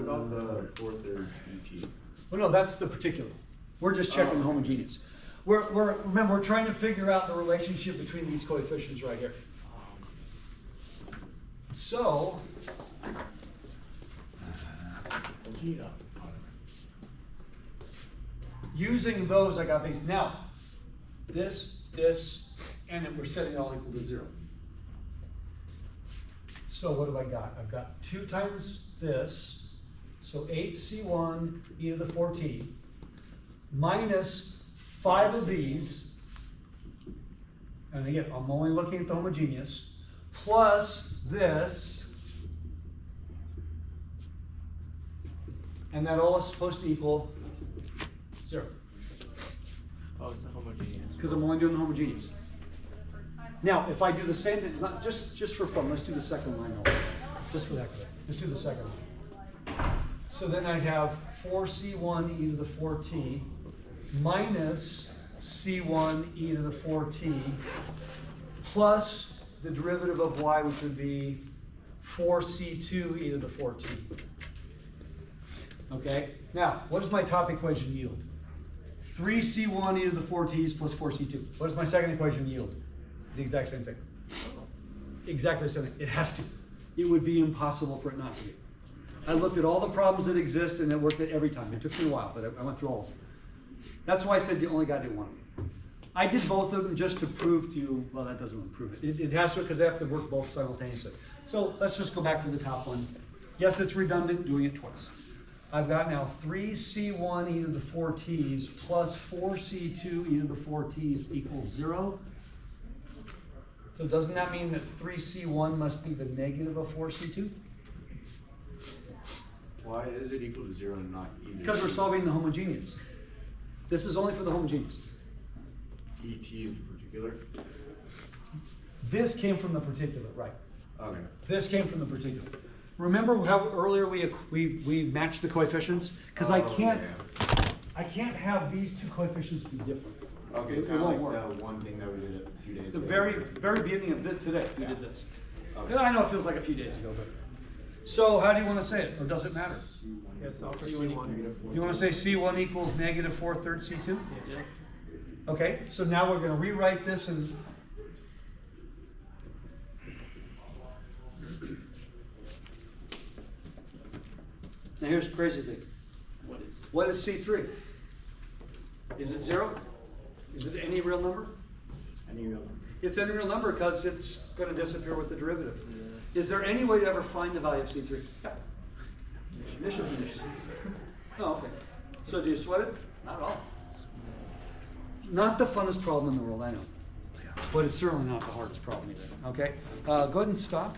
about the 4/3 ET? Well, no, that's the particular. We're just checking the homogeneous. Remember, we're trying to figure out the relationship between these coefficients right here. So, using those, I got these. Now, this, and then we're setting it all equal to 0. So what have I got? I've got 2 times this, so 8c1 e to the 4t, minus 5 of these, and again, I'm only looking at the homogeneous, plus this, and that all is supposed to equal 0. Oh, it's the homogeneous. Because I'm only doing the homogeneous. Now, if I do the same thing, just for fun, let's do the second line over. Just for that. Let's do the second line. So then I'd have 4c1 e to the 4t minus c1 e to the 4t plus the derivative of y, which would be 4c2 e to the 4t. Okay? Now, what does my top equation yield? 3c1 e to the 4t's plus 4c2. What does my second equation yield? The exact same thing. Exactly the same thing. It has to. It would be impossible for it not to be. I looked at all the problems that exist and it worked at every time. It took me a while, but I went through all of them. That's why I said you only got to do one of them. I did both of them just to prove to you, well, that doesn't prove it. It has to, because I have to work both simultaneously. So let's just go back to the top one. Yes, it's redundant, doing it twice. I've got now 3c1 e to the 4t's plus 4c2 e to the 4t's equals 0. So doesn't that mean that 3c1 must be the negative of 4c2? Why is it equal to 0 and not either? Because we're solving the homogeneous. This is only for the homogeneous. ET in particular? This came from the particular, right. Okay. This came from the particular. Remember how earlier we matched the coefficients? Because I can't have these two coefficients be different. Okay, It kind of won't like work. the one thing that we did a few days The ago. very beginning of today, we did this. Okay. And I know it feels like a few days ago, but. So how do you want to say it, or does it matter? Yes, I'll see when you. You want to say C1 equals negative 4/3 C2? Yeah. Okay, so now we're going to rewrite this and. Now here's the crazy thing. What is? What is C3? Is it 0? Is it any real number? Any real? It's any real number because it's going to disappear with the derivative. Is there any way to ever find the value of C3? Yeah. Initial condition. Oh, okay. So do you sweat it? Not at all. Not the funnest problem in the world, I know. But it's certainly not the hardest problem either. Okay? Go ahead and stop.